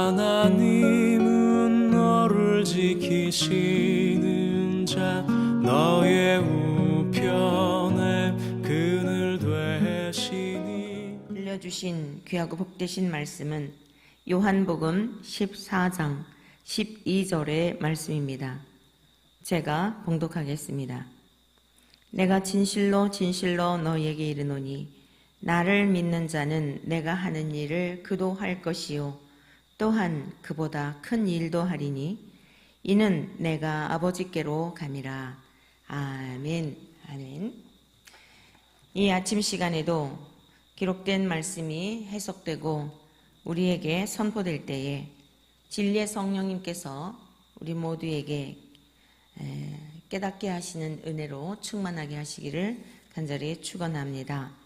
하나님은 너를 지키시는 자 너의 우편에 그늘 되시니. 들려주신 귀하고 복되신 말씀은 요한복음 14장 12절의 말씀입니다. 제가 봉독하겠습니다. 내가 진실로 진실로 너희에게 이르노니 나를 믿는 자는 내가 하는 일을 그도 할 것이요 또한 그보다 큰 일도 하리니 이는 내가 아버지께로 감이라. 아멘. 아멘. 이 아침 시간에도 기록된 말씀이 해석되고 우리에게 선포될 때에 진리의 성령님께서 우리 모두에게 깨닫게 하시는 은혜로 충만하게 하시기를 간절히 축원합니다.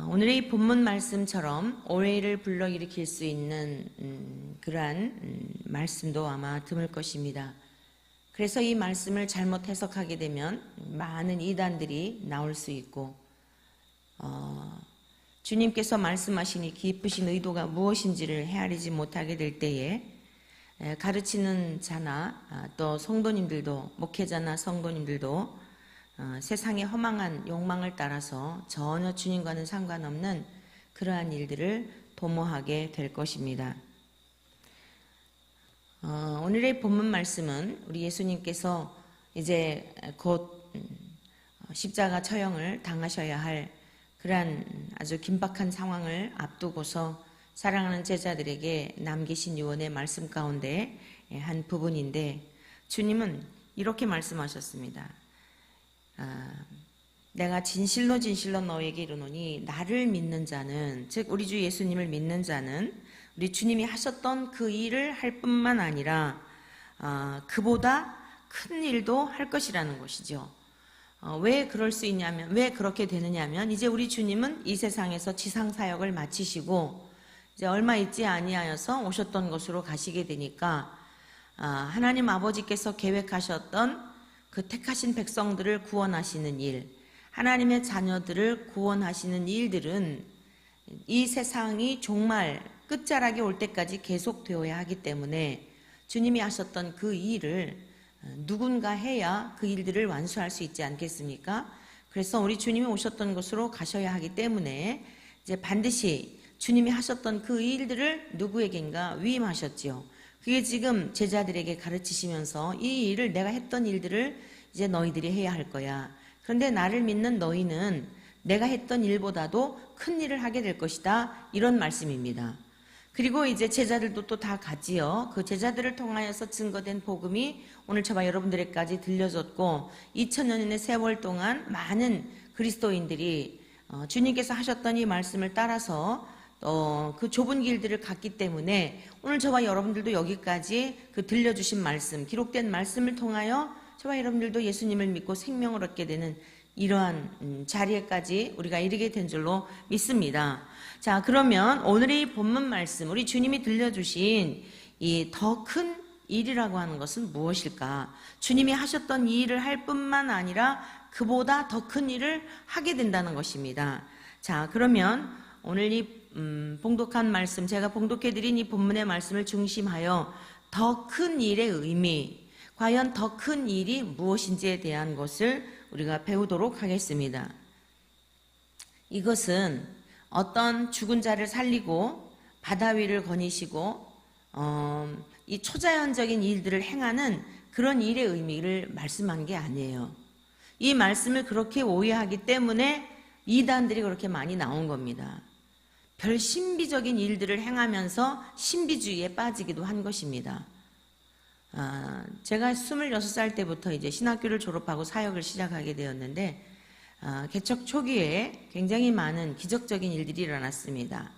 오늘의 이 본문 말씀처럼 오해를 불러일으킬 수 있는 그러한 말씀도 아마 드물 것입니다. 그래서 이 말씀을 잘못 해석하게 되면 많은 이단들이 나올 수 있고 주님께서 말씀하시니 깊으신 의도가 무엇인지를 헤아리지 못하게 될 때에 가르치는 자나 또 성도님들도, 목회자나 성도님들도 세상의 허망한 욕망을 따라서 전혀 주님과는 상관없는 그러한 일들을 도모하게 될 것입니다. 오늘의 본문 말씀은 우리 예수님께서 이제 곧 십자가 처형을 당하셔야 할 그러한 아주 긴박한 상황을 앞두고서 사랑하는 제자들에게 남기신 유언의 말씀 가운데 한 부분인데, 주님은 이렇게 말씀하셨습니다. 내가 진실로 진실로 너에게 이르노니 나를 믿는 자는, 즉 우리 주 예수님을 믿는 자는 우리 주님이 하셨던 그 일을 할 뿐만 아니라 그보다 큰 일도 할 것이라는 것이죠. 왜 그럴 수 있냐면, 왜 그렇게 되느냐면, 이제 우리 주님은 이 세상에서 지상 사역을 마치시고 이제 얼마 있지 아니하여서 오셨던 곳으로 가시게 되니까 하나님 아버지께서 계획하셨던 그 택하신 백성들을 구원하시는 일, 하나님의 자녀들을 구원하시는 일들은 이 세상이 정말 끝자락에 올 때까지 계속되어야 하기 때문에 주님이 하셨던 그 일을 누군가 해야 그 일들을 완수할 수 있지 않겠습니까? 그래서 우리 주님이 오셨던 곳으로 가셔야 하기 때문에 이제 반드시 주님이 하셨던 그 일들을 누구에겐가 위임하셨지요. 그게 지금 제자들에게 가르치시면서 이 일을, 내가 했던 일들을 이제 너희들이 해야 할 거야. 그런데 나를 믿는 너희는 내가 했던 일보다도 큰 일을 하게 될 것이다. 이런 말씀입니다. 그리고 이제 제자들도 또 다 가지요. 그 제자들을 통하여서 증거된 복음이 오늘 저와 여러분들에게까지 들려졌고 2000년의 세월 동안 많은 그리스도인들이 주님께서 하셨던 이 말씀을 따라서 그 좁은 길들을 갔기 때문에 오늘 저와 여러분들도 여기까지 그 들려주신 말씀, 기록된 말씀을 통하여 저와 여러분들도 예수님을 믿고 생명을 얻게 되는 이러한 자리에까지 우리가 이르게 된 줄로 믿습니다. 자, 그러면 오늘의 이 본문 말씀, 우리 주님이 들려주신 이 더 큰 일이라고 하는 것은 무엇일까? 주님이 하셨던 이 일을 할 뿐만 아니라 그보다 더 큰 일을 하게 된다는 것입니다. 자, 그러면 오늘 이 봉독한 말씀, 제가 봉독해드린 이 본문의 말씀을 중심하여 더 큰 일의 의미, 과연 더 큰 일이 무엇인지에 대한 것을 우리가 배우도록 하겠습니다. 이것은 어떤 죽은 자를 살리고 바다 위를 거니시고 이 초자연적인 일들을 행하는 그런 일의 의미를 말씀한 게 아니에요. 이 말씀을 그렇게 오해하기 때문에 이단들이 그렇게 많이 나온 겁니다. 별 신비적인 일들을 행하면서 신비주의에 빠지기도 한 것입니다. 제가 26살 때부터 이제 신학교를 졸업하고 사역을 시작하게 되었는데 개척 초기에 굉장히 많은 기적적인 일들이 일어났습니다.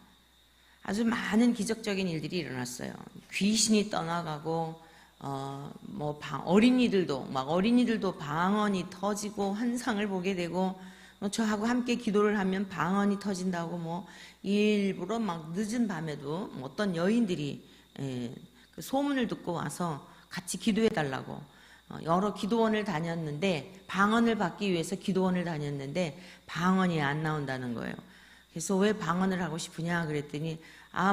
아주 많은 기적적인 일들이 일어났어요. 귀신이 떠나가고 어린이들도 방언이 터지고 환상을 보게 되고 저하고 함께 기도를 하면 방언이 터진다고 일부러 막 늦은 밤에도 어떤 여인들이 그 소문을 듣고 와서 같이 기도해 달라고 여러 기도원을 다녔는데, 방언을 받기 위해서 기도원을 다녔는데 방언이 안 나온다는 거예요. 그래서 왜 방언을 하고 싶으냐 그랬더니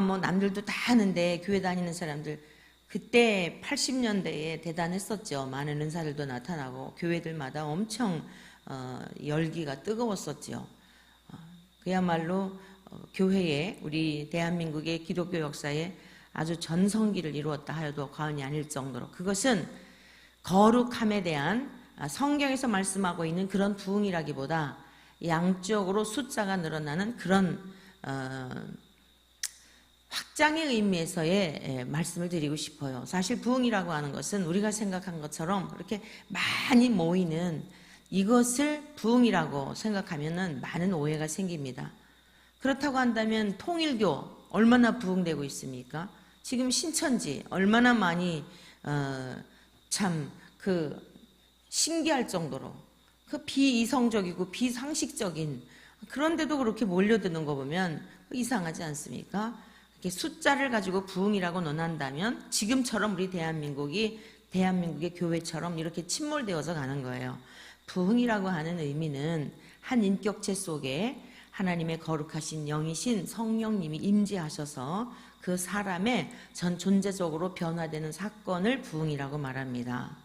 뭐 남들도 다 하는데 교회 다니는 사람들 그때 80년대에 대단했었죠. 많은 은사들도 나타나고 교회들마다 엄청 열기가 뜨거웠었죠. 그야말로 교회에 우리 대한민국의 기독교 역사에 아주 전성기를 이루었다 하여도 과언이 아닐 정도로 그것은 거룩함에 대한 성경에서 말씀하고 있는 그런 부흥이라기보다 양적으로 숫자가 늘어나는 그런 확장의 의미에서의 말씀을 드리고 싶어요. 사실 부흥이라고 하는 것은 우리가 생각한 것처럼 그렇게 많이 모이는 이것을 부흥이라고 생각하면은 많은 오해가 생깁니다. 그렇다고 한다면 통일교 얼마나 부흥되고 있습니까? 지금 신천지 얼마나 많이 참 신기할 정도로 그 비이성적이고 비상식적인 그런데도 그렇게 몰려드는 거 보면 이상하지 않습니까? 이렇게 숫자를 가지고 부흥이라고 논한다면 지금처럼 우리 대한민국의 교회처럼 이렇게 침몰되어서 가는 거예요. 부흥이라고 하는 의미는 한 인격체 속에 하나님의 거룩하신 영이신 성령님이 임재하셔서 그 사람의 전 존재적으로 변화되는 사건을 부흥이라고 말합니다.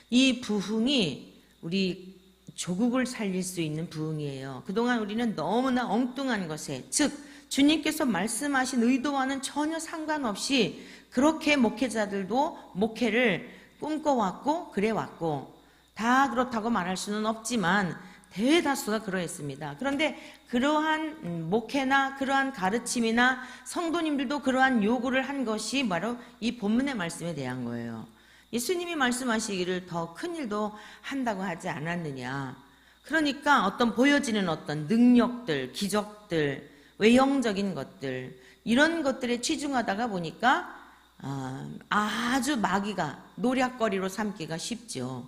이 부흥이 우리 조국을 살릴 수 있는 부흥이에요. 그동안 우리는 너무나 엉뚱한 것에, 즉 주님께서 말씀하신 의도와는 전혀 상관없이 그렇게 목회자들도 목회를 꿈꿔왔고 그래왔고 다 그렇다고 말할 수는 없지만 대다수가 그러했습니다. 그런데 그러한 목회나 그러한 가르침이나 성도님들도 그러한 요구를 한 것이 바로 이 본문의 말씀에 대한 거예요. 예수님이 말씀하시기를 더 큰 일도 한다고 하지 않았느냐. 그러니까 어떤 보여지는 어떤 능력들, 기적들, 외형적인 것들 이런 것들에 치중하다가 보니까 아주 마귀가 노략거리로 삼기가 쉽죠.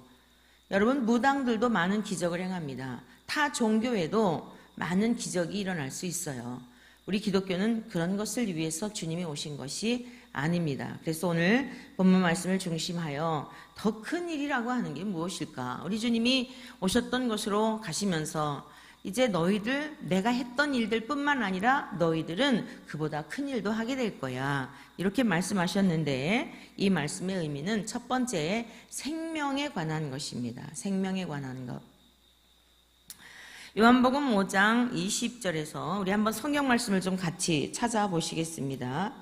여러분 무당들도 많은 기적을 행합니다. 타 종교에도 많은 기적이 일어날 수 있어요. 우리 기독교는 그런 것을 위해서 주님이 오신 것이 아닙니다. 그래서 오늘 본문 말씀을 중심하여 더 큰 일이라고 하는 게 무엇일까? 우리 주님이 오셨던 곳으로 가시면서 이제 너희들 내가 했던 일들 뿐만 아니라 너희들은 그보다 큰 일도 하게 될 거야. 이렇게 말씀하셨는데 이 말씀의 의미는 첫 번째 생명에 관한 것입니다. 생명에 관한 것. 요한복음 5장 20절에서 우리 한번 성경 말씀을 좀 같이 찾아보시겠습니다.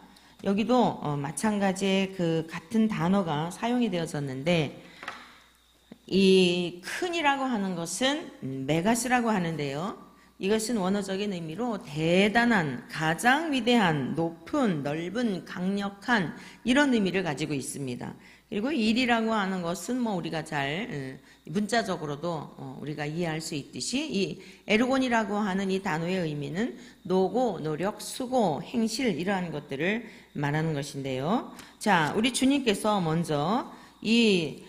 여기도 마찬가지의 그 같은 단어가 사용이 되어졌는데 이 큰이라고 하는 것은 메가스라고 하는데요. 이것은 원어적인 의미로 대단한, 가장 위대한, 높은, 넓은, 강력한 이런 의미를 가지고 있습니다. 그리고 일이라고 하는 것은 우리가 잘 문자적으로도 우리가 이해할 수 있듯이 이 에르곤이라고 하는 이 단어의 의미는 노고, 노력, 수고, 행실 이러한 것들을 말하는 것인데요. 자, 우리 주님께서 먼저 이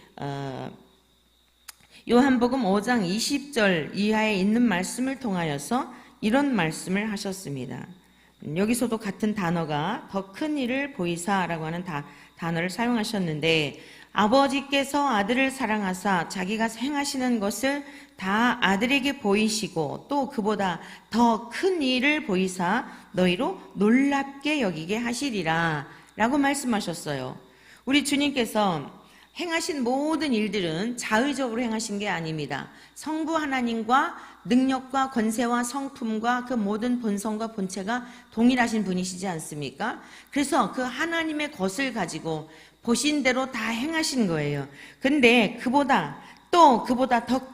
요한복음 5장 20절 이하에 있는 말씀을 통하여서 이런 말씀을 하셨습니다. 여기서도 같은 단어가 더 큰 일을 보이사라고 하는 단어를 사용하셨는데 아버지께서 아들을 사랑하사 자기가 행하시는 것을 다 아들에게 보이시고 또 그보다 더 큰 일을 보이사 너희로 놀랍게 여기게 하시리라 라고 말씀하셨어요. 우리 주님께서 행하신 모든 일들은 자의적으로 행하신 게 아닙니다. 성부 하나님과 능력과 권세와 성품과 그 모든 본성과 본체가 동일하신 분이시지 않습니까? 그래서 그 하나님의 것을 가지고 보신 대로 다 행하신 거예요. 근데 그보다 더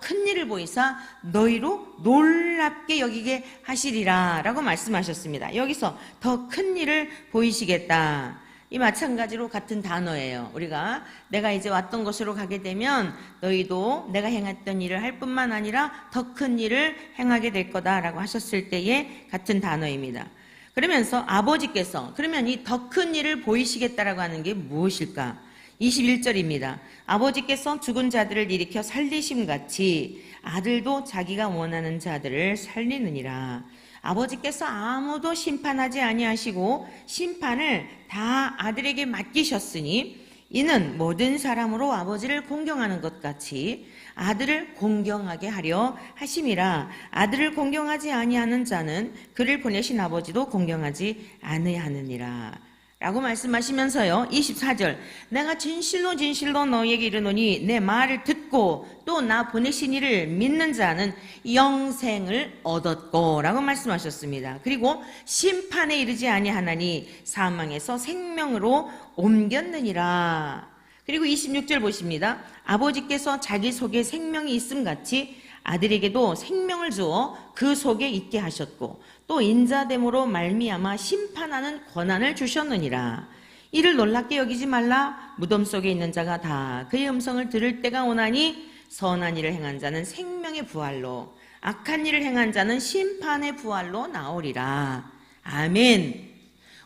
큰 일을 보이사 너희로 놀랍게 여기게 하시리라 라고 말씀하셨습니다. 여기서 더 큰 일을 보이시겠다. 이 마찬가지로 같은 단어예요. 우리가 내가 이제 왔던 곳으로 가게 되면 너희도 내가 행했던 일을 할 뿐만 아니라 더 큰 일을 행하게 될 거다라고 하셨을 때의 같은 단어입니다. 그러면서 아버지께서 그러면 이 더 큰 일을 보이시겠다라고 하는 게 무엇일까? 21절입니다. 아버지께서 죽은 자들을 일으켜 살리심같이 아들도 자기가 원하는 자들을 살리느니라. 아버지께서 아무도 심판하지 아니하시고 심판을 다 아들에게 맡기셨으니 이는 모든 사람으로 아버지를 공경하는 것 같이 아들을 공경하게 하려 하심이라. 아들을 공경하지 아니하는 자는 그를 보내신 아버지도 공경하지 아니하느니라. 라고 말씀하시면서요, 24절, 내가 진실로 진실로 너희에게 이르노니 내 말을 듣고 또 나 보내신 이를 믿는 자는 영생을 얻었고 라고 말씀하셨습니다. 그리고 심판에 이르지 아니하나니 사망에서 생명으로 옮겼느니라. 그리고 26절 보십니다. 아버지께서 자기 속에 생명이 있음 같이 아들에게도 생명을 주어 그 속에 있게 하셨고 또 인자됨으로 말미암아 심판하는 권한을 주셨느니라. 이를 놀랍게 여기지 말라. 무덤 속에 있는 자가 다 그의 음성을 들을 때가 오나니 선한 일을 행한 자는 생명의 부활로 악한 일을 행한 자는 심판의 부활로 나오리라. 아멘.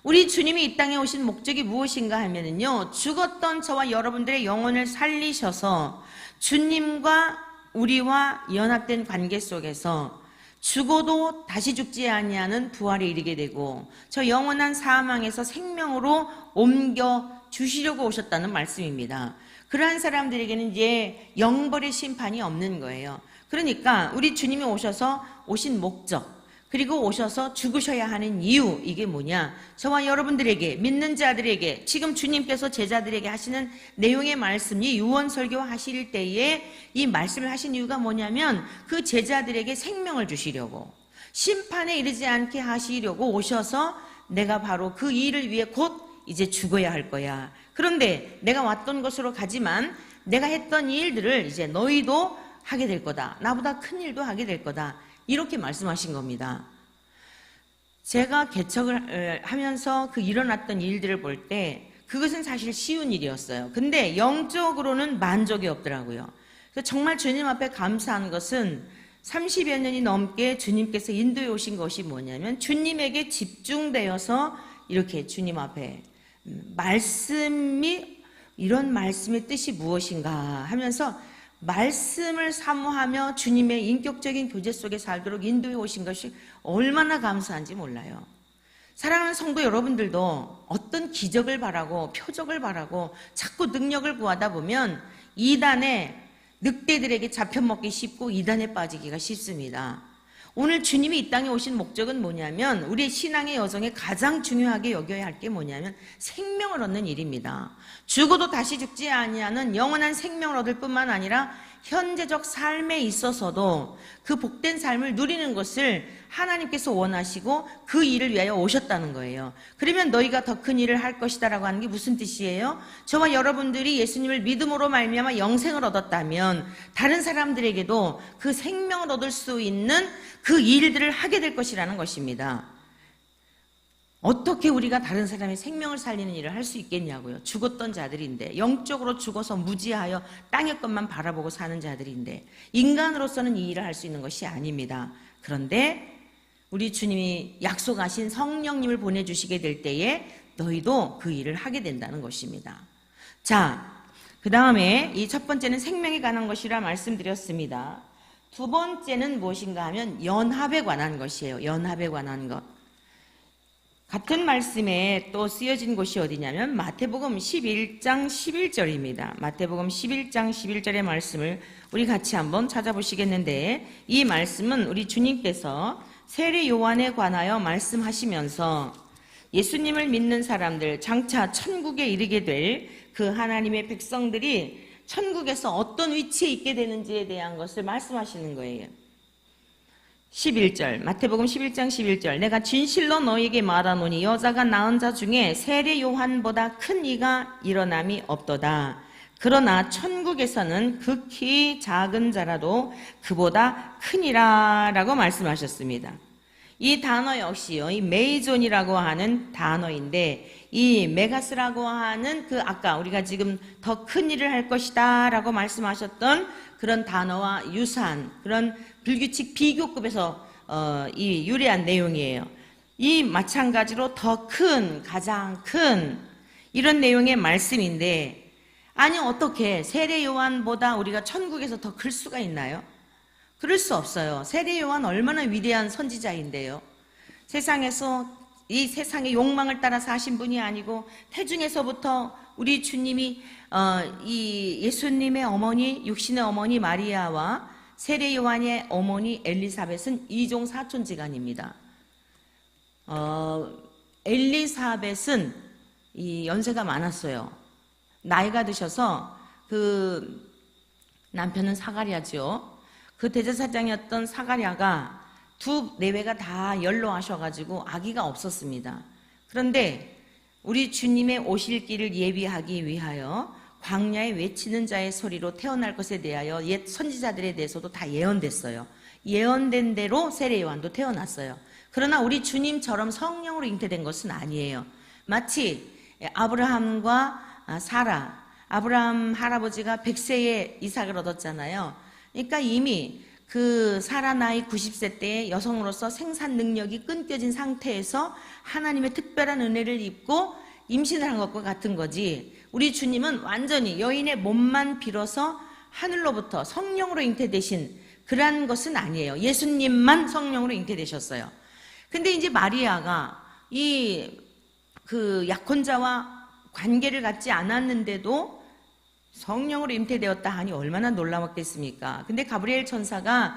우리 주님이 이 땅에 오신 목적이 무엇인가 하면은요, 죽었던 저와 여러분들의 영혼을 살리셔서 주님과 우리와 연합된 관계 속에서 죽어도 다시 죽지 아니하는 부활에 이르게 되고 저 영원한 사망에서 생명으로 옮겨 주시려고 오셨다는 말씀입니다. 그러한 사람들에게는 이제 영벌의 심판이 없는 거예요. 그러니까 우리 주님이 오셔서 오신 목적, 그리고 오셔서 죽으셔야 하는 이유, 이게 뭐냐? 저와 여러분들에게, 믿는 자들에게, 지금 주님께서 제자들에게 하시는 내용의 말씀이 유언설교 하실 때에 이 말씀을 하신 이유가 뭐냐면 그 제자들에게 생명을 주시려고, 심판에 이르지 않게 하시려고 오셔서 내가 바로 그 일을 위해 곧 이제 죽어야 할 거야. 그런데 내가 왔던 곳으로 가지만 내가 했던 이 일들을 이제 너희도 하게 될 거다. 나보다 큰 일도 하게 될 거다. 이렇게 말씀하신 겁니다. 제가 개척을 하면서 그 일어났던 일들을 볼 때 그것은 사실 쉬운 일이었어요. 근데 영적으로는 만족이 없더라고요. 그래서 정말 주님 앞에 감사한 것은 30여 년이 넘게 주님께서 인도해 오신 것이 뭐냐면 주님에게 집중되어서 이렇게 주님 앞에 말씀이, 이런 말씀의 뜻이 무엇인가 하면서 말씀을 사모하며 주님의 인격적인 교제 속에 살도록 인도해 오신 것이 얼마나 감사한지 몰라요. 사랑하는 성도 여러분들도 어떤 기적을 바라고 표적을 바라고 자꾸 능력을 구하다 보면 이단의 늑대들에게 잡혀먹기 쉽고 이단에 빠지기가 쉽습니다. 오늘 주님이 이 땅에 오신 목적은 뭐냐면 우리의 신앙의 여정에 가장 중요하게 여겨야 할 게 뭐냐면 생명을 얻는 일입니다. 죽어도 다시 죽지 아니하는 영원한 생명을 얻을 뿐만 아니라 현재적 삶에 있어서도 그 복된 삶을 누리는 것을 하나님께서 원하시고 그 일을 위하여 오셨다는 거예요. 그러면 너희가 더 큰 일을 할 것이다 라고 하는 게 무슨 뜻이에요? 저와 여러분들이 예수님을 믿음으로 말미암아 영생을 얻었다면 다른 사람들에게도 그 생명을 얻을 수 있는 그 일들을 하게 될 것이라는 것입니다. 어떻게 우리가 다른 사람의 생명을 살리는 일을 할 수 있겠냐고요. 죽었던 자들인데, 영적으로 죽어서 무지하여 땅의 것만 바라보고 사는 자들인데 인간으로서는 이 일을 할 수 있는 것이 아닙니다. 그런데 우리 주님이 약속하신 성령님을 보내주시게 될 때에 너희도 그 일을 하게 된다는 것입니다. 자, 그 다음에 이 첫 번째는 생명에 관한 것이라 말씀드렸습니다. 두 번째는 무엇인가 하면 연합에 관한 것이에요. 연합에 관한 것. 같은 말씀에 또 쓰여진 곳이 어디냐면 마태복음 11장 11절입니다. 마태복음 11장 11절의 말씀을 우리 같이 한번 찾아보시겠는데, 이 말씀은 우리 주님께서 세례 요한에 관하여 말씀하시면서 예수님을 믿는 사람들, 장차 천국에 이르게 될 그 하나님의 백성들이 천국에서 어떤 위치에 있게 되는지에 대한 것을 말씀하시는 거예요. 11절, 마태복음 11장 11절, 내가 진실로 너희에게 말하노니 여자가 낳은 자 중에 세례 요한보다 큰 이가 일어남이 없도다. 그러나 천국에서는 극히 작은 자라도 그보다 크니라 라고 말씀하셨습니다. 이 단어 역시요, 이 메이존이라고 하는 단어인데, 이 메가스라고 하는 그 아까 우리가 지금 더 큰 일을 할 것이다 라고 말씀하셨던 그런 단어와 유사한 그런 불규칙 비교급에서 이 유래한 내용이에요. 이 마찬가지로 더 큰, 가장 큰 이런 내용의 말씀인데, 아니 어떻게 세례 요한보다 우리가 천국에서 더 클 수가 있나요? 그럴 수 없어요. 세례 요한 얼마나 위대한 선지자인데요. 세상에서 이 세상의 욕망을 따라 사신 분이 아니고 태중에서부터 우리 주님이 이 예수님의 어머니, 육신의 어머니 마리아와 세례 요한의 어머니 엘리사벳은 이종 사촌지간입니다. 엘리사벳은 이 연세가 많았어요. 나이가 드셔서 그 남편은 사가랴죠. 그 대제사장이었던 사가랴가 두 내외가 다 연로하셔가지고 아기가 없었습니다. 그런데 우리 주님의 오실 길을 예비하기 위하여 광야에 외치는 자의 소리로 태어날 것에 대하여 옛 선지자들에 대해서도 다 예언됐어요. 예언된 대로 세례 요한도 태어났어요. 그러나 우리 주님처럼 성령으로 잉태된 것은 아니에요. 마치 아브라함과 사라, 아브라함 할아버지가 100세에 이삭을 얻었잖아요. 그러니까 이미 그 사라 나이 90세 때에 여성으로서 생산 능력이 끊겨진 상태에서 하나님의 특별한 은혜를 입고 임신을 한 것과 같은 거지. 우리 주님은 완전히 여인의 몸만 빌어서 하늘로부터 성령으로 잉태되신 그러한 것은 아니에요. 예수님만 성령으로 잉태되셨어요. 근데 이제 마리아가 그 약혼자와 관계를 갖지 않았는데도 성령으로 잉태되었다 하니 얼마나 놀라웠겠습니까? 근데 가브리엘 천사가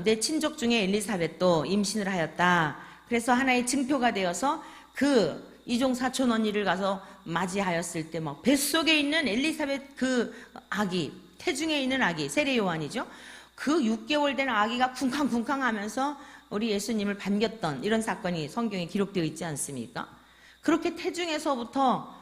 내 친족 중에 엘리사벳도 임신을 하였다. 그래서 하나의 증표가 되어서 그 이종 사촌 언니를 가서 맞이하였을 때 막 뱃속에 있는 엘리사벳 그 아기, 태중에 있는 아기, 세례 요한이죠. 그 6개월 된 아기가 쿵쾅쿵쾅 하면서 우리 예수님을 반겼던 이런 사건이 성경에 기록되어 있지 않습니까? 그렇게 태중에서부터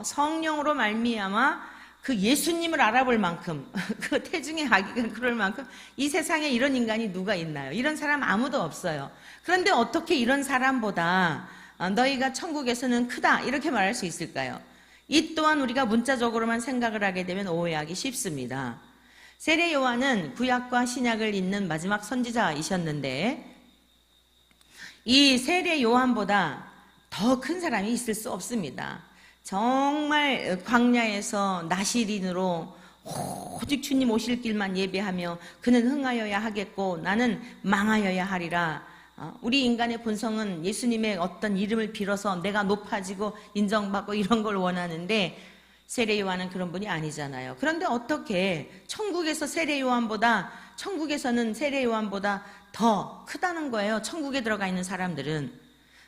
성령으로 말미암아 그 예수님을 알아볼 만큼 그 태중의 아기가 그럴 만큼 이 세상에 이런 인간이 누가 있나요? 이런 사람 아무도 없어요. 그런데 어떻게 이런 사람보다 너희가 천국에서는 크다 이렇게 말할 수 있을까요? 이 또한 우리가 문자적으로만 생각을 하게 되면 오해하기 쉽습니다. 세례 요한은 구약과 신약을 잇는 마지막 선지자이셨는데 이 세례 요한보다 더 큰 사람이 있을 수 없습니다. 정말 광야에서 나시린으로 오직 주님 오실 길만 예배하며 그는 흥하여야 하겠고 나는 망하여야 하리라. 우리 인간의 본성은 예수님의 어떤 이름을 빌어서 내가 높아지고 인정받고 이런 걸 원하는데 세례 요한은 그런 분이 아니잖아요. 그런데 어떻게 천국에서는 세례 요한보다 더 크다는 거예요. 천국에 들어가 있는 사람들은.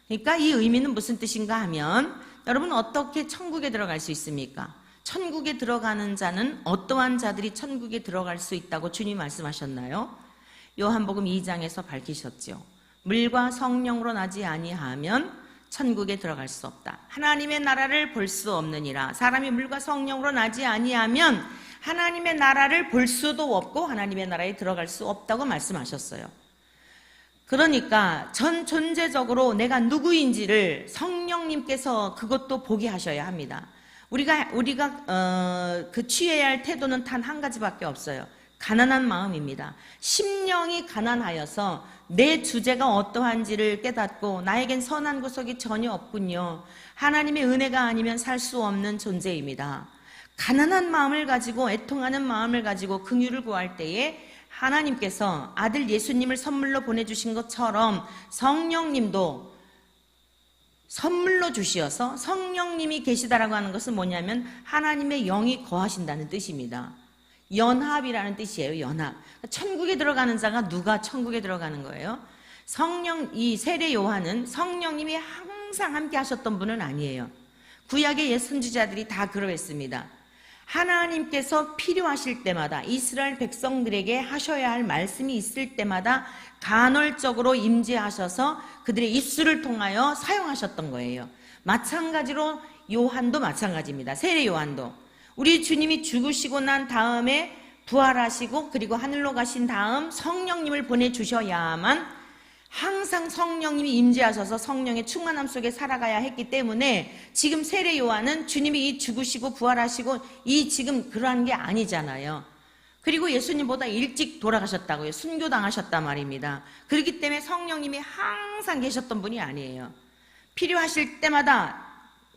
그러니까 이 의미는 무슨 뜻인가 하면 여러분 어떻게 천국에 들어갈 수 있습니까? 천국에 들어가는 자는 어떠한 자들이 천국에 들어갈 수 있다고 주님 말씀하셨나요? 요한복음 2장에서 밝히셨죠. 물과 성령으로 나지 아니하면 천국에 들어갈 수 없다. 하나님의 나라를 볼 수 없느니라. 사람이 물과 성령으로 나지 아니하면 하나님의 나라를 볼 수도 없고 하나님의 나라에 들어갈 수 없다고 말씀하셨어요. 그러니까 전 존재적으로 내가 누구인지를 성령님께서 그것도 보게 하셔야 합니다. 우리가 그 취해야 할 태도는 단 한 가지밖에 없어요. 가난한 마음입니다. 심령이 가난하여서 내 주제가 어떠한지를 깨닫고 나에겐 선한 구석이 전혀 없군요. 하나님의 은혜가 아니면 살 수 없는 존재입니다. 가난한 마음을 가지고 애통하는 마음을 가지고 긍휼을 구할 때에 하나님께서 아들 예수님을 선물로 보내주신 것처럼 성령님도 선물로 주시어서 성령님이 계시다라고 하는 것은 뭐냐면 하나님의 영이 거하신다는 뜻입니다. 연합이라는 뜻이에요. 연합. 천국에 들어가는 자가 누가 천국에 들어가는 거예요? 이 세례 요한은 성령님이 항상 함께 하셨던 분은 아니에요. 구약의 옛 선지자들이 다 그러했습니다. 하나님께서 필요하실 때마다 이스라엘 백성들에게 하셔야 할 말씀이 있을 때마다 간헐적으로 임재하셔서 그들의 입술을 통하여 사용하셨던 거예요. 마찬가지로 요한도 마찬가지입니다. 세례 요한도 우리 주님이 죽으시고 난 다음에 부활하시고 그리고 하늘로 가신 다음 성령님을 보내주셔야만 항상 성령님이 임재하셔서 성령의 충만함 속에 살아가야 했기 때문에 지금 세례 요한은 주님이 이 죽으시고 부활하시고 이 지금 그러한 게 아니잖아요. 그리고 예수님보다 일찍 돌아가셨다고요. 순교당하셨단 말입니다. 그렇기 때문에 성령님이 항상 계셨던 분이 아니에요. 필요하실 때마다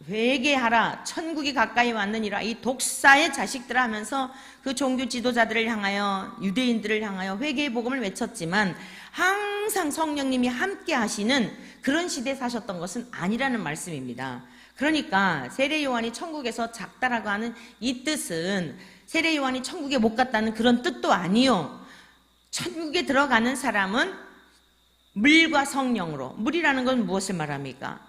회개하라, 천국이 가까이 왔느니라. 이 독사의 자식들 하면서 그 종교 지도자들을 향하여, 유대인들을 향하여 회개의 복음을 외쳤지만 항상 성령님이 함께 하시는 그런 시대에 사셨던 것은 아니라는 말씀입니다. 그러니까 세례 요한이 천국에서 작다라고 하는 이 뜻은 세례 요한이 천국에 못 갔다는 그런 뜻도 아니요. 천국에 들어가는 사람은 물과 성령으로, 물이라는 건 무엇을 말합니까?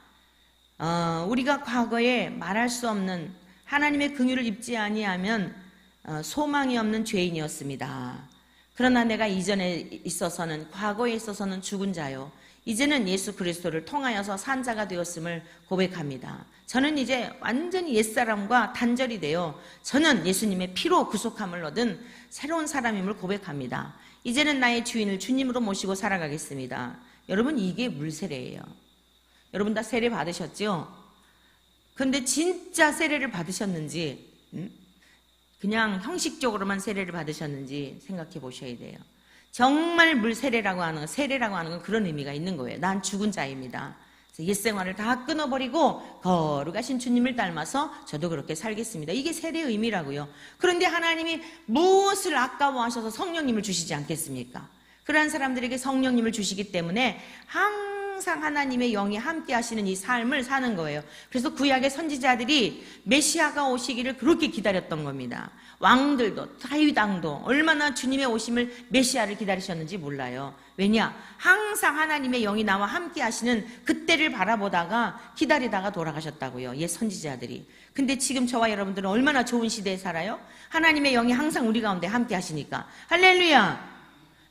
우리가 과거에 말할 수 없는 하나님의 긍휼을 입지 아니하면 소망이 없는 죄인이었습니다. 그러나 내가 이전에 있어서는, 과거에 있어서는 죽은 자요, 이제는 예수 그리스도를 통하여서 산 자가 되었음을 고백합니다. 저는 이제 완전히 옛사람과 단절이 되어 저는 예수님의 피로 구속함을 얻은 새로운 사람임을 고백합니다. 이제는 나의 주인을 주님으로 모시고 살아가겠습니다. 여러분, 이게 물세례예요. 여러분 다 세례 받으셨죠? 그런데 진짜 세례를 받으셨는지, 그냥 형식적으로만 세례를 받으셨는지 생각해 보셔야 돼요. 정말 물세례라고 하는 건, 세례라고 하는 건 그런 의미가 있는 거예요. 난 죽은 자입니다. 옛생활을 다 끊어버리고 거룩하신 주님을 닮아서 저도 그렇게 살겠습니다. 이게 세례의 의미라고요. 그런데 하나님이 무엇을 아까워하셔서 성령님을 주시지 않겠습니까? 그러한 사람들에게 성령님을 주시기 때문에 항상 하나님의 영이 함께 하시는 이 삶을 사는 거예요. 그래서 구약의 선지자들이 메시아가 오시기를 그렇게 기다렸던 겁니다. 왕들도, 다윗 왕도 얼마나 주님의 오심을, 메시아를 기다리셨는지 몰라요. 왜냐? 항상 하나님의 영이 나와 함께 하시는 그때를 바라보다가 기다리다가 돌아가셨다고요, 옛 선지자들이. 근데 지금 저와 여러분들은 얼마나 좋은 시대에 살아요? 하나님의 영이 항상 우리 가운데 함께 하시니까 할렐루야!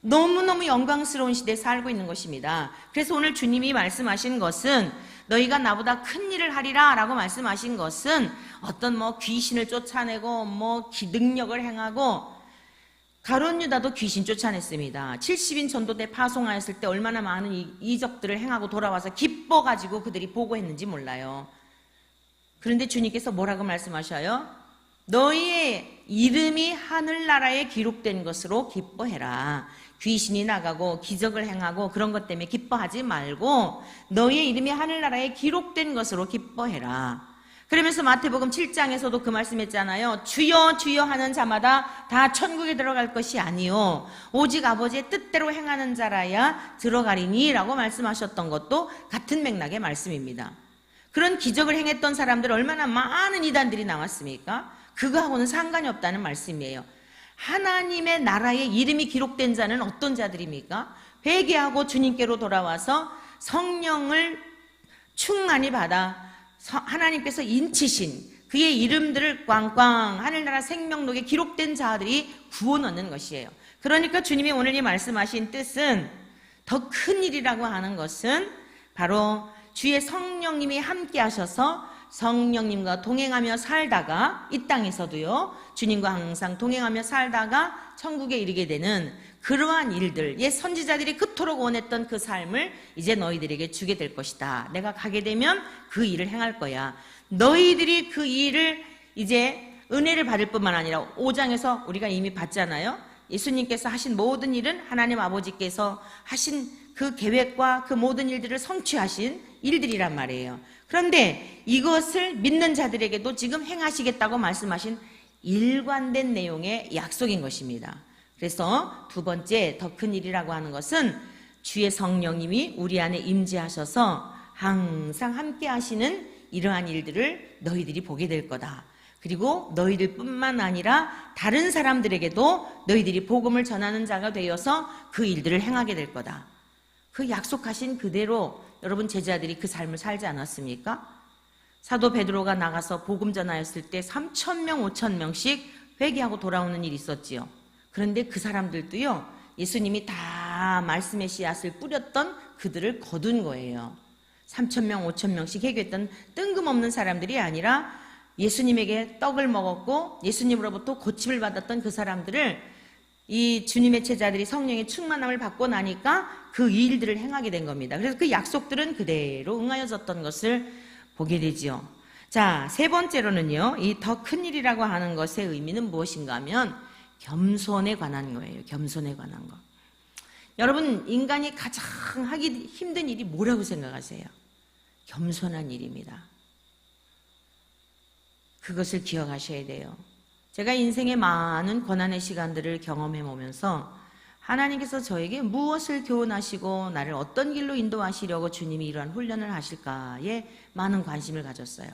너무너무 영광스러운 시대에 살고 있는 것입니다. 그래서 오늘 주님이 말씀하신 것은, 너희가 나보다 큰 일을 하리라 라고 말씀하신 것은 어떤 귀신을 쫓아내고 능력을 행하고, 가룟 유다도 귀신 쫓아냈습니다. 70인 전도대 파송하였을 때 얼마나 많은 이적들을 행하고 돌아와서 기뻐가지고 그들이 보고했는지 몰라요. 그런데 주님께서 뭐라고 말씀하셔요? 너희의 이름이 하늘나라에 기록된 것으로 기뻐해라. 귀신이 나가고 기적을 행하고 그런 것 때문에 기뻐하지 말고 너희의 이름이 하늘나라에 기록된 것으로 기뻐해라. 그러면서 마태복음 7장에서도 그 말씀했잖아요. 주여 주여 하는 자마다 다 천국에 들어갈 것이 아니요 오직 아버지의 뜻대로 행하는 자라야 들어가리니 라고 말씀하셨던 것도 같은 맥락의 말씀입니다. 그런 기적을 행했던 사람들 얼마나 많은 이단들이 나왔습니까? 그거하고는 상관이 없다는 말씀이에요. 하나님의 나라에 이름이 기록된 자는 어떤 자들입니까? 회개하고 주님께로 돌아와서 성령을 충만히 받아 하나님께서 인치신 그의 이름들을 꽝꽝 하늘나라 생명록에 기록된 자들이 구원 얻는 것이에요. 그러니까 주님이 오늘 이 말씀하신 뜻은, 더 큰 일이라고 하는 것은 바로 주의 성령님이 함께 하셔서 성령님과 동행하며 살다가, 이 땅에서도요 주님과 항상 동행하며 살다가 천국에 이르게 되는 그러한 일들, 옛 선지자들이 그토록 원했던 그 삶을 이제 너희들에게 주게 될 것이다. 내가 가게 되면 그 일을 행할 거야. 너희들이 그 일을 이제 은혜를 받을 뿐만 아니라 5장에서 우리가 이미 봤잖아요. 예수님께서 하신 모든 일은 하나님 아버지께서 하신 그 계획과 그 모든 일들을 성취하신 일들이란 말이에요. 그런데 이것을 믿는 자들에게도 지금 행하시겠다고 말씀하신 일관된 내용의 약속인 것입니다. 그래서 두 번째 더 큰 일이라고 하는 것은 주의 성령님이 우리 안에 임재하셔서 항상 함께 하시는 이러한 일들을 너희들이 보게 될 거다. 그리고 너희들 뿐만 아니라 다른 사람들에게도 너희들이 복음을 전하는 자가 되어서 그 일들을 행하게 될 거다. 그 약속하신 그대로 여러분 제자들이 그 삶을 살지 않았습니까? 사도 베드로가 나가서 복음 전하였을 때 3,000명, 5,000명씩 회개하고 돌아오는 일이 있었지요. 그런데 그 사람들도요, 예수님이 다 말씀의 씨앗을 뿌렸던 그들을 거둔 거예요. 3,000명, 5,000명씩 회개했던 뜬금없는 사람들이 아니라 예수님에게 떡을 먹었고 예수님으로부터 고침을 받았던 그 사람들을 이 주님의 제자들이 성령의 충만함을 받고 나니까 그 일들을 행하게 된 겁니다. 그래서 그 약속들은 그대로 응하여졌던 것을 보게 되지요. 자, 세 번째로는요, 이 더 큰 일이라고 하는 것의 의미는 무엇인가 하면 겸손에 관한 거예요. 겸손에 관한 거. 여러분, 인간이 가장 하기 힘든 일이 뭐라고 생각하세요? 겸손한 일입니다. 그것을 기억하셔야 돼요. 제가 인생의 많은 고난의 시간들을 경험해 보면서 하나님께서 저에게 무엇을 교훈하시고 나를 어떤 길로 인도하시려고 주님이 이러한 훈련을 하실까에 많은 관심을 가졌어요.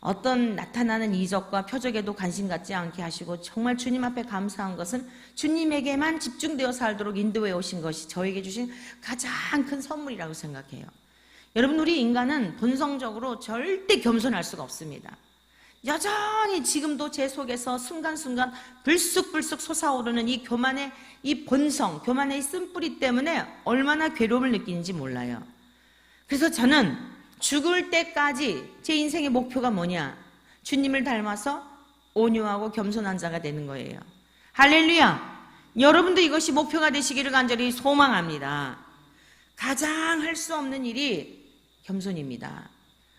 어떤 나타나는 이적과 표적에도 관심 갖지 않게 하시고 정말 주님 앞에 감사한 것은 주님에게만 집중되어 살도록 인도해 오신 것이 저에게 주신 가장 큰 선물이라고 생각해요. 여러분, 우리 인간은 본성적으로 절대 겸손할 수가 없습니다. 여전히 지금도 제 속에서 순간순간 불쑥불쑥 솟아오르는 이 교만의 이 본성, 교만의 이 쓴뿌리 때문에 얼마나 괴로움을 느끼는지 몰라요. 그래서 저는 죽을 때까지 제 인생의 목표가 뭐냐? 주님을 닮아서 온유하고 겸손한 자가 되는 거예요. 할렐루야! 여러분도 이것이 목표가 되시기를 간절히 소망합니다. 가장 할 수 없는 일이 겸손입니다.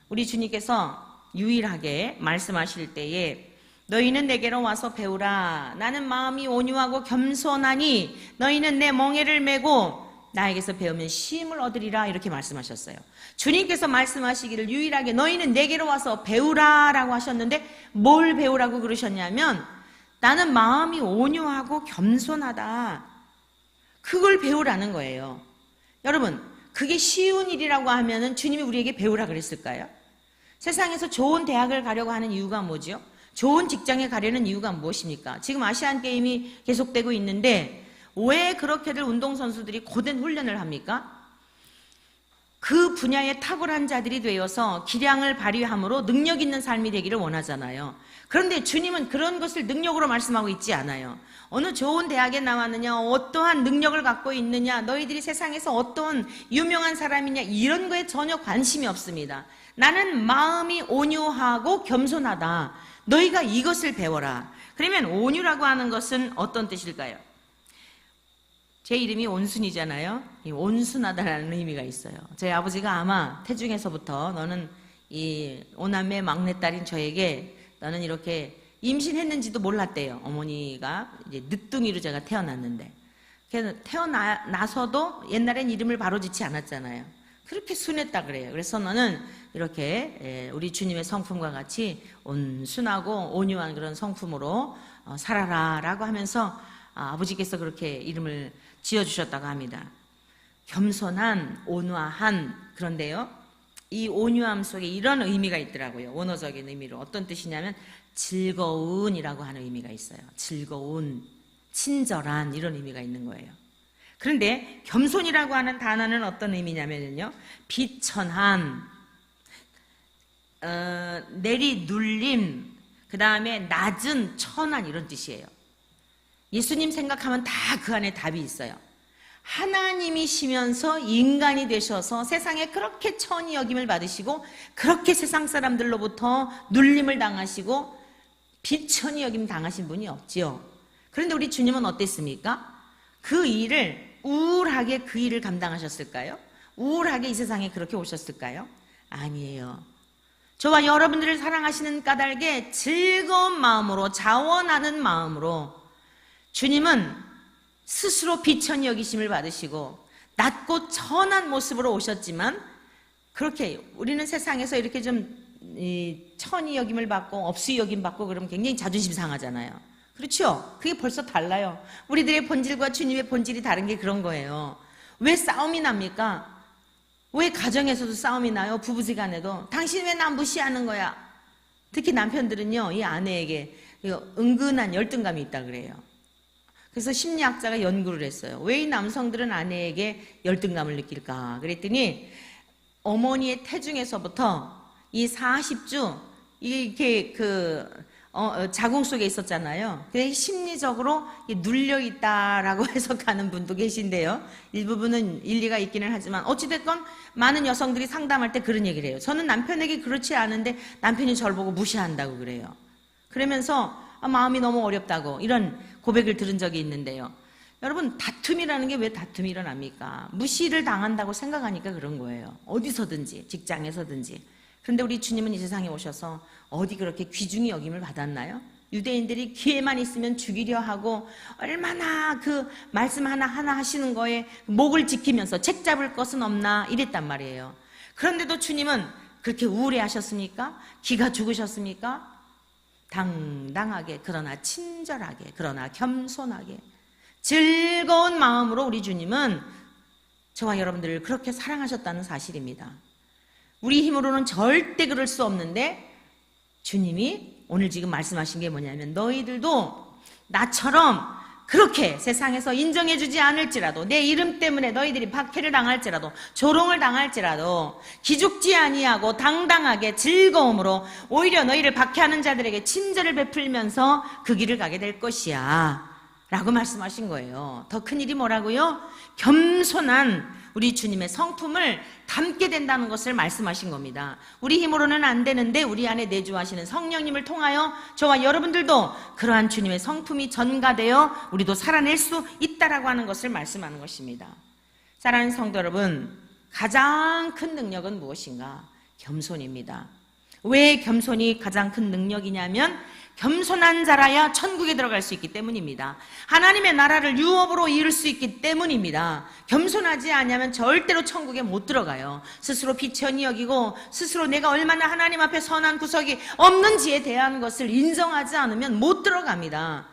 우리 주님께서 유일하게 말씀하실 때에 너희는 내게로 와서 배우라. 나는 마음이 온유하고 겸손하니 너희는 내 멍에를 메고 나에게서 배우면 쉼을 얻으리라, 이렇게 말씀하셨어요. 주님께서 말씀하시기를 유일하게 너희는 내게로 와서 배우라 라고 하셨는데 뭘 배우라고 그러셨냐면 나는 마음이 온유하고 겸손하다, 그걸 배우라는 거예요. 여러분, 그게 쉬운 일이라고 하면은 주님이 우리에게 배우라 그랬을까요? 세상에서 좋은 대학을 가려고 하는 이유가 뭐죠? 좋은 직장에 가려는 이유가 무엇입니까? 지금 아시안 게임이 계속되고 있는데 왜 그렇게들 운동선수들이 고된 훈련을 합니까? 그 분야에 탁월한 자들이 되어서 기량을 발휘함으로 능력 있는 삶이 되기를 원하잖아요. 그런데 주님은 그런 것을 능력으로 말씀하고 있지 않아요. 어느 좋은 대학에 나왔느냐, 어떠한 능력을 갖고 있느냐, 너희들이 세상에서 어떤 유명한 사람이냐, 이런 거에 전혀 관심이 없습니다. 나는 마음이 온유하고 겸손하다. 너희가 이것을 배워라. 그러면 온유라고 하는 것은 어떤 뜻일까요? 제 이름이 온순이잖아요. 이 온순하다라는 의미가 있어요. 저희 아버지가 아마 태중에서부터 너는 이 오남매 막내딸인 저에게 너는 이렇게 임신했는지도 몰랐대요. 어머니가 이제 늦둥이로 제가 태어났는데. 그래서 태어나서도 옛날엔 이름을 바로 짓지 않았잖아요. 그렇게 순했다 그래요. 그래서 너는 이렇게 우리 주님의 성품과 같이 온순하고 온유한 그런 성품으로 살아라 라고 하면서 아버지께서 그렇게 이름을 지어주셨다고 합니다. 겸손한, 온화한. 그런데요, 이 온유함 속에 이런 의미가 있더라고요. 원어적인 의미로. 어떤 뜻이냐면 즐거운이라고 하는 의미가 있어요. 즐거운, 친절한, 이런 의미가 있는 거예요. 그런데 겸손이라고 하는 단어는 어떤 의미냐면요, 비천한, 내리눌림, 그 다음에 낮은, 천한, 이런 뜻이에요. 예수님 생각하면 다 그 안에 답이 있어요. 하나님이시면서 인간이 되셔서 세상에 그렇게 천히 여김을 받으시고 그렇게 세상 사람들로부터 눌림을 당하시고 비천히 여김 당하신 분이 없지요. 그런데 우리 주님은 어땠습니까? 그 일을 우울하게 그 일을 감당하셨을까요? 우울하게 이 세상에 그렇게 오셨을까요? 아니에요. 저와 여러분들을 사랑하시는 까닭에 즐거운 마음으로, 자원하는 마음으로 주님은 스스로 비천히 여기심을 받으시고 낮고 천한 모습으로 오셨지만, 그렇게 우리는 세상에서 이렇게 좀 천히 여김을 받고 업수히 여김 받고 그러면 굉장히 자존심 상하잖아요. 그렇죠? 그게 벌써 달라요. 우리들의 본질과 주님의 본질이 다른 게 그런 거예요. 왜 싸움이 납니까? 왜 가정에서도 싸움이 나요? 부부지간에도. 당신 왜 나 무시하는 거야? 특히 남편들은요, 이 아내에게 은근한 열등감이 있다 그래요. 그래서 심리학자가 연구를 했어요. 왜 이 남성들은 아내에게 열등감을 느낄까? 그랬더니 어머니의 태중에서부터 이 40주 이렇게 자궁 속에 있었잖아요. 그래서 심리적으로 눌려있다라고 해석하는 분도 계신데요. 일부분은 일리가 있기는 하지만 어찌됐건 많은 여성들이 상담할 때 그런 얘기를 해요. 저는 남편에게 그렇지 않은데 남편이 저를 보고 무시한다고 그래요. 그러면서 마음이 너무 어렵다고 이런 고백을 들은 적이 있는데요. 여러분, 다툼이라는 게 왜 다툼이 일어납니까? 무시를 당한다고 생각하니까 그런 거예요. 어디서든지, 직장에서든지. 그런데 우리 주님은 이 세상에 오셔서 어디 그렇게 귀중히 여김을 받았나요? 유대인들이 기회만 있으면 죽이려 하고 얼마나 그 말씀 하나하나 하시는 거에 목을 지키면서 책 잡을 것은 없나 이랬단 말이에요. 그런데도 주님은 그렇게 우울해 하셨습니까? 기가 죽으셨습니까? 당당하게, 그러나 친절하게, 그러나 겸손하게, 즐거운 마음으로 우리 주님은 저와 여러분들을 그렇게 사랑하셨다는 사실입니다. 우리 힘으로는 절대 그럴 수 없는데 주님이 오늘 지금 말씀하신 게 뭐냐면, 너희들도 나처럼 그렇게 세상에서 인정해주지 않을지라도, 내 이름 때문에 너희들이 박해를 당할지라도, 조롱을 당할지라도 기죽지 아니하고 당당하게 즐거움으로 오히려 너희를 박해하는 자들에게 친절을 베풀면서 그 길을 가게 될 것이야 라고 말씀하신 거예요. 더 큰 일이 뭐라고요? 겸손한 우리 주님의 성품을 담게 된다는 것을 말씀하신 겁니다. 우리 힘으로는 안 되는데 우리 안에 내주하시는 성령님을 통하여 저와 여러분들도 그러한 주님의 성품이 전가되어 우리도 살아낼 수 있다라고 하는 것을 말씀하는 것입니다. 사랑하는 성도 여러분, 가장 큰 능력은 무엇인가? 겸손입니다. 왜 겸손이 가장 큰 능력이냐면, 겸손한 자라야 천국에 들어갈 수 있기 때문입니다. 하나님의 나라를 유업으로 이룰 수 있기 때문입니다. 겸손하지 않으면 절대로 천국에 못 들어가요. 스스로 비천히 여기고 스스로 내가 얼마나 하나님 앞에 선한 구석이 없는지에 대한 것을 인정하지 않으면 못 들어갑니다.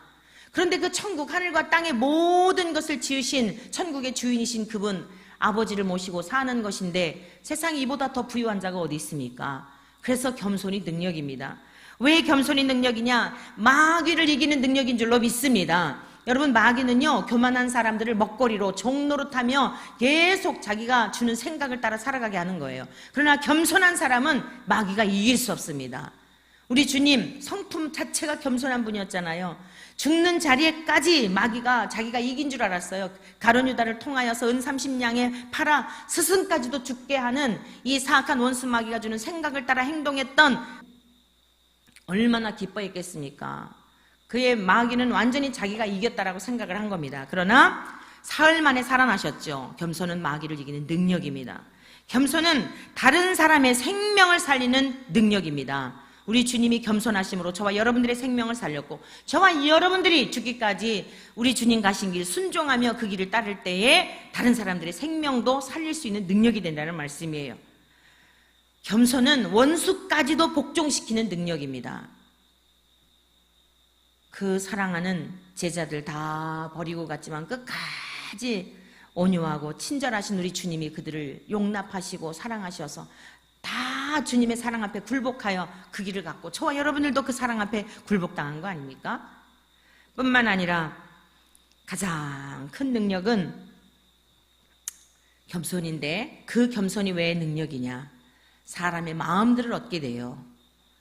그런데 그 천국, 하늘과 땅의 모든 것을 지으신 천국의 주인이신 그분, 아버지를 모시고 사는 것인데 세상에 이보다 더 부유한 자가 어디 있습니까? 그래서 겸손이 능력입니다. 왜 겸손이 능력이냐? 마귀를 이기는 능력인 줄로 믿습니다. 여러분, 마귀는요, 교만한 사람들을 먹거리로 종노릇하며 계속 자기가 주는 생각을 따라 살아가게 하는 거예요. 그러나 겸손한 사람은 마귀가 이길 수 없습니다. 우리 주님 성품 자체가 겸손한 분이었잖아요. 죽는 자리에까지 마귀가 자기가 이긴 줄 알았어요. 가룟 유다를 통하여서 은 30냥에 팔아 스승까지도 죽게 하는 이 사악한 원수 마귀가 주는 생각을 따라 행동했던, 얼마나 기뻐했겠습니까? 그의 마귀는 완전히 자기가 이겼다라고 생각을 한 겁니다. 그러나 사흘 만에 살아나셨죠. 겸손은 마귀를 이기는 능력입니다. 겸손은 다른 사람의 생명을 살리는 능력입니다. 우리 주님이 겸손하심으로 저와 여러분들의 생명을 살렸고, 저와 여러분들이 죽기까지 우리 주님 가신 길 순종하며 그 길을 따를 때에 다른 사람들의 생명도 살릴 수 있는 능력이 된다는 말씀이에요. 겸손은 원수까지도 복종시키는 능력입니다. 그 사랑하는 제자들 다 버리고 갔지만 끝까지 온유하고 친절하신 우리 주님이 그들을 용납하시고 사랑하셔서 다 주님의 사랑 앞에 굴복하여 그 길을 갔고, 저와 여러분들도 그 사랑 앞에 굴복당한 거 아닙니까? 뿐만 아니라 가장 큰 능력은 겸손인데, 그 겸손이 왜 능력이냐? 사람의 마음들을 얻게 돼요.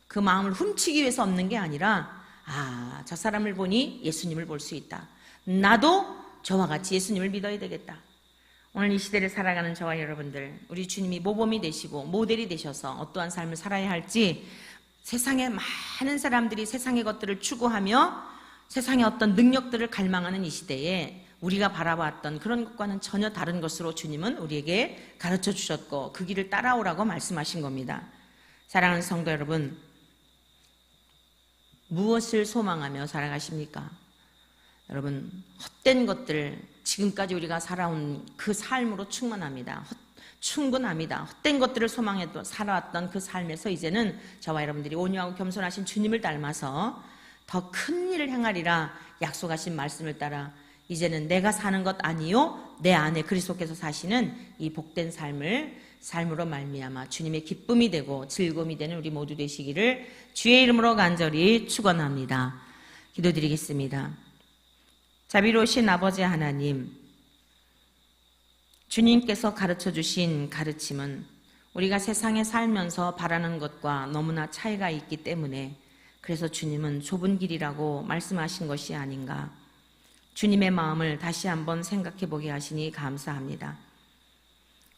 그 마음을 훔치기 위해서 얻는 게 아니라, 아, 저 사람을 보니 예수님을 볼 수 있다. 나도 저와 같이 예수님을 믿어야 되겠다. 오늘 이 시대를 살아가는 저와 여러분들, 우리 주님이 모범이 되시고 모델이 되셔서 어떠한 삶을 살아야 할지, 세상에 많은 사람들이 세상의 것들을 추구하며 세상의 어떤 능력들을 갈망하는 이 시대에 우리가 바라봤던 그런 것과는 전혀 다른 것으로 주님은 우리에게 가르쳐 주셨고 그 길을 따라오라고 말씀하신 겁니다. 사랑하는 성도 여러분, 무엇을 소망하며 살아가십니까? 여러분, 헛된 것들, 지금까지 우리가 살아온 그 삶으로 충분합니다. 헛된 것들을 소망해 살아왔던 그 삶에서 이제는 저와 여러분들이 온유하고 겸손하신 주님을 닮아서 더 큰 일을 행하리라 약속하신 말씀을 따라 이제는 내가 사는 것 아니요 내 안에 그리스도께서 사시는 이 복된 삶으로 말미암아 주님의 기쁨이 되고 즐거움이 되는 우리 모두 되시기를 주의 이름으로 간절히 축원합니다. 기도드리겠습니다. 자비로우신 아버지 하나님, 주님께서 가르쳐 주신 가르침은 우리가 세상에 살면서 바라는 것과 너무나 차이가 있기 때문에, 그래서 주님은 좁은 길이라고 말씀하신 것이 아닌가. 주님의 마음을 다시 한번 생각해 보게 하시니 감사합니다.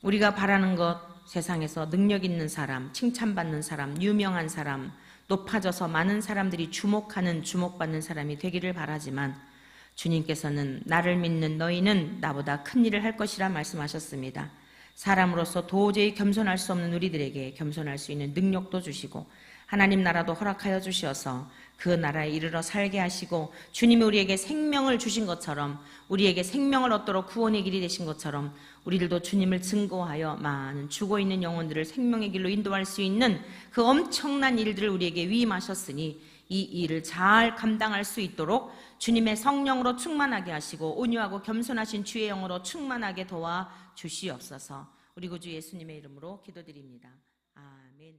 우리가 바라는 것, 세상에서 능력 있는 사람, 칭찬받는 사람, 유명한 사람, 높아져서 많은 사람들이 주목받는 사람이 되기를 바라지만, 주님께서는 나를 믿는 너희는 나보다 큰 일을 할 것이라 말씀하셨습니다. 사람으로서 도저히 겸손할 수 없는 우리들에게 겸손할 수 있는 능력도 주시고 하나님 나라도 허락하여 주셔서 그 나라에 이르러 살게 하시고, 주님이 우리에게 생명을 주신 것처럼, 우리에게 생명을 얻도록 구원의 길이 되신 것처럼 우리들도 주님을 증거하여 많은 죽어 있는 영혼들을 생명의 길로 인도할 수 있는 그 엄청난 일들을 우리에게 위임하셨으니 이 일을 잘 감당할 수 있도록 주님의 성령으로 충만하게 하시고 온유하고 겸손하신 주의 영으로 충만하게 도와 주시옵소서. 우리 구주 예수님의 이름으로 기도드립니다. 아멘.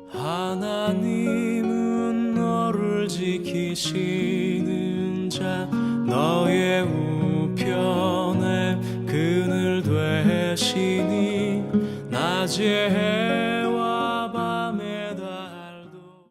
하나님은 너를 지키시는 자 너의 우편에 그늘 되시니 낮에